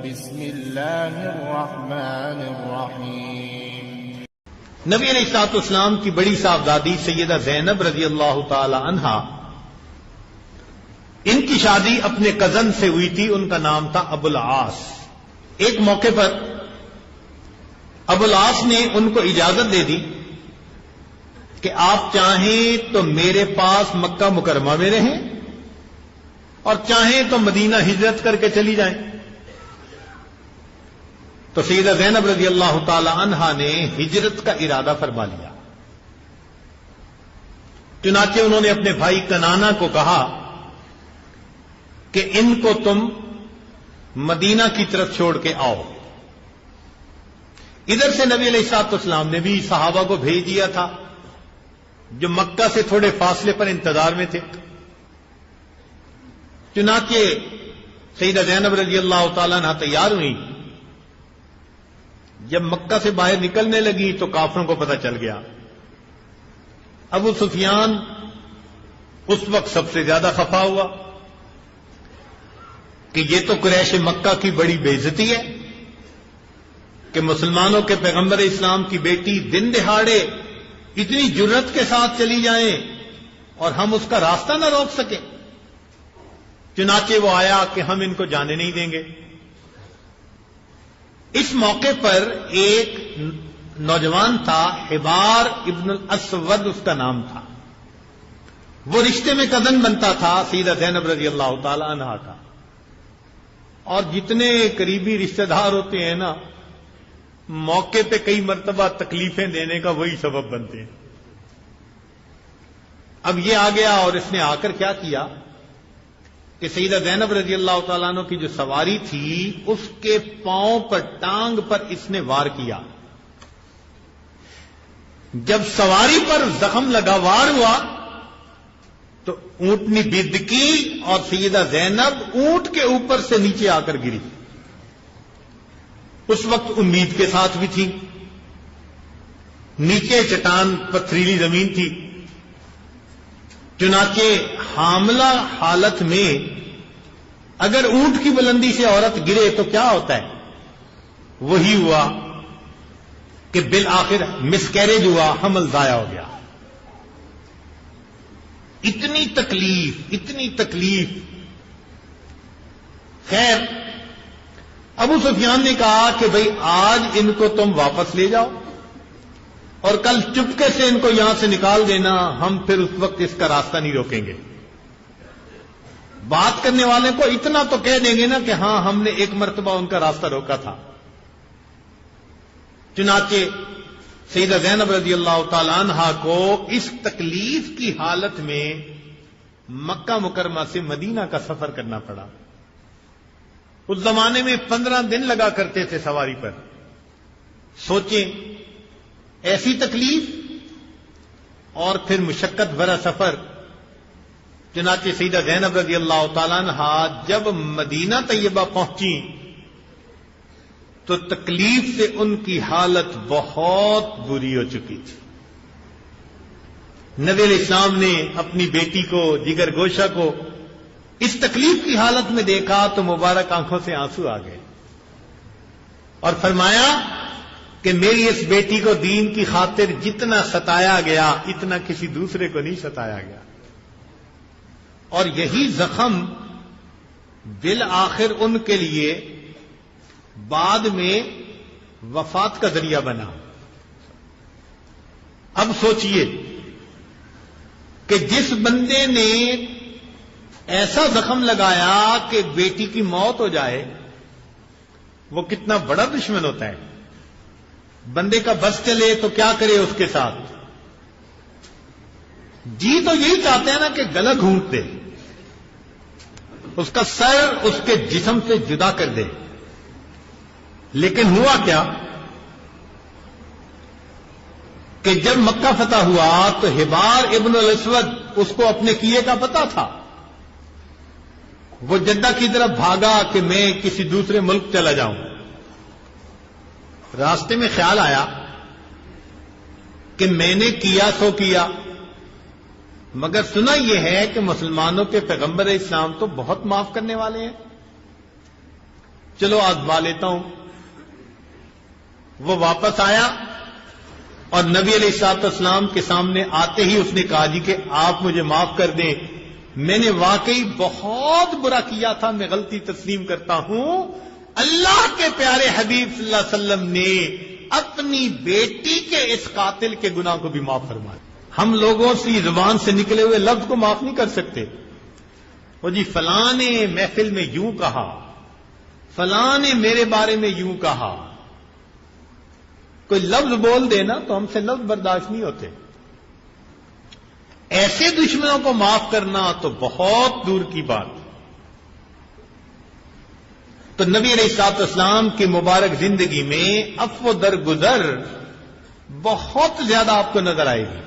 بسم اللہ الرحمن الرحیم۔ نبی علیہ الصلوۃ والسلام کی بڑی صاحبزادی سیدہ زینب رضی اللہ تعالی عنہا، ان کی شادی اپنے کزن سے ہوئی تھی، ان کا نام تھا ابو العاص۔ ایک موقع پر ابو العاص نے ان کو اجازت دے دی کہ آپ چاہیں تو میرے پاس مکہ مکرمہ میں رہیں اور چاہیں تو مدینہ ہجرت کر کے چلی جائیں۔ تو سیدہ زینب رضی اللہ تعالی عنہا نے ہجرت کا ارادہ فرما لیا۔ چنانچہ انہوں نے اپنے بھائی کنانا کو کہا کہ ان کو تم مدینہ کی طرف چھوڑ کے آؤ۔ ادھر سے نبی علیہ الصلوۃ والسلام نے بھی صحابہ کو بھیج دیا تھا جو مکہ سے تھوڑے فاصلے پر انتظار میں تھے۔ چنانچہ سیدہ زینب رضی اللہ تعالیٰ عنہ تیار ہوئی۔ جب مکہ سے باہر نکلنے لگی تو کافروں کو پتہ چل گیا۔ ابو سفیان اس وقت سب سے زیادہ خفا ہوا کہ یہ تو قریش مکہ کی بڑی بے عزتی ہے کہ مسلمانوں کے پیغمبر اسلام کی بیٹی دن دہاڑے اتنی جرت کے ساتھ چلی جائیں اور ہم اس کا راستہ نہ روک سکیں۔ چنانچہ وہ آیا کہ ہم ان کو جانے نہیں دیں گے۔ اس موقع پر ایک نوجوان تھا، حبار ابن الاسود اس کا نام تھا، وہ رشتے میں کزن بنتا تھا سیدہ زینب رضی اللہ تعالی عنہا کا، اور جتنے قریبی رشتہ دار ہوتے ہیں نا، موقع پہ کئی مرتبہ تکلیفیں دینے کا وہی سبب بنتے ہیں۔ اب یہ آ گیا اور اس نے آ کر کیا کیا کہ سیدہ زینب رضی اللہ تعالیٰ عنہ کی جو سواری تھی اس کے پاؤں پر، ٹانگ پر اس نے وار کیا۔ جب سواری پر زخم لگا، وار ہوا تو اونٹنی بدکی اور سیدہ زینب اونٹ کے اوپر سے نیچے آ کر گری۔ اس وقت امید کے ساتھ بھی تھی، نیچے چٹان پتھریلی زمین تھی۔ چنانچہ حاملہ حالت میں اگر اونٹ کی بلندی سے عورت گرے تو کیا ہوتا ہے؟ وہی ہوا کہ بالآخر مسکیریج ہوا، حمل ضائع ہو گیا۔ اتنی تکلیف۔ خیر، ابو سفیان نے کہا کہ بھئی آج ان کو تم واپس لے جاؤ اور کل چپکے سے ان کو یہاں سے نکال دینا، ہم پھر اس وقت اس کا راستہ نہیں روکیں گے۔ بات کرنے والے کو اتنا تو کہہ دیں گے نا کہ ہاں ہم نے ایک مرتبہ ان کا راستہ روکا تھا۔ چنانچہ سیدہ زینب رضی اللہ تعالی عنہا کو اس تکلیف کی حالت میں مکہ مکرمہ سے مدینہ کا سفر کرنا پڑا۔ اس زمانے میں 15 دن لگا کرتے تھے سواری پر۔ سوچیں، ایسی تکلیف اور پھر مشقت بھرا سفر۔ چنانچہ سیدہ زینب رضی اللہ تعالیٰ عنہا جب مدینہ طیبہ پہنچی تو تکلیف سے ان کی حالت بہت بری ہو چکی تھی۔ نبی علیہ السلام نے اپنی بیٹی کو، جگر گوشہ کو اس تکلیف کی حالت میں دیکھا تو مبارک آنکھوں سے آنسو آ گئے اور فرمایا کہ میری اس بیٹی کو دین کی خاطر جتنا ستایا گیا اتنا کسی دوسرے کو نہیں ستایا گیا، اور یہی زخم بالآخر ان کے لیے بعد میں وفات کا ذریعہ بنا۔ اب سوچئے کہ جس بندے نے ایسا زخم لگایا کہ بیٹی کی موت ہو جائے، وہ کتنا بڑا دشمن ہوتا ہے۔ بندے کا بس چلے تو کیا کرے اس کے ساتھ؟ جی تو یہی چاہتے ہیں نا کہ گلا گھونٹ دے، اس کا سر اس کے جسم سے جدا کر دے۔ لیکن ہوا کیا کہ جب مکہ فتح ہوا تو حبار ابن الاسود اس کو اپنے کیے کا پتہ تھا۔ وہ جدہ کی طرف بھاگا کہ میں کسی دوسرے ملک چلا جاؤں۔ راستے میں خیال آیا کہ میں نے کیا سو کیا، مگر سنا یہ ہے کہ مسلمانوں کے پیغمبر اسلام تو بہت معاف کرنے والے ہیں۔ چلو آزما لیتا ہوں. وہ واپس آیا اور نبی علیہ الصلوۃ والسلام کے سامنے آتے ہی اس نے کہا جی کہ آپ مجھے معاف کر دیں، میں نے واقعی بہت برا کیا تھا، میں غلطی تسلیم کرتا ہوں. اللہ کے پیارے حبیب صلی اللہ علیہ وسلم نے اپنی بیٹی کے اس قاتل کے گناہ کو بھی معاف فرمایا. ہم لوگوں سے زبان سے نکلے ہوئے لفظ کو معاف نہیں کر سکتے. وہ جی فلاں نے محفل میں یوں کہا، فلاں نے میرے بارے میں یوں کہا. کوئی لفظ بول دے نا تو ہم سے لفظ برداشت نہیں ہوتے. ایسے دشمنوں کو معاف کرنا تو بہت دور کی بات. تو نبی علیہ الصلوۃ والسلام کی مبارک زندگی میں عفو درگزر بہت زیادہ آپ کو نظر آئے گی.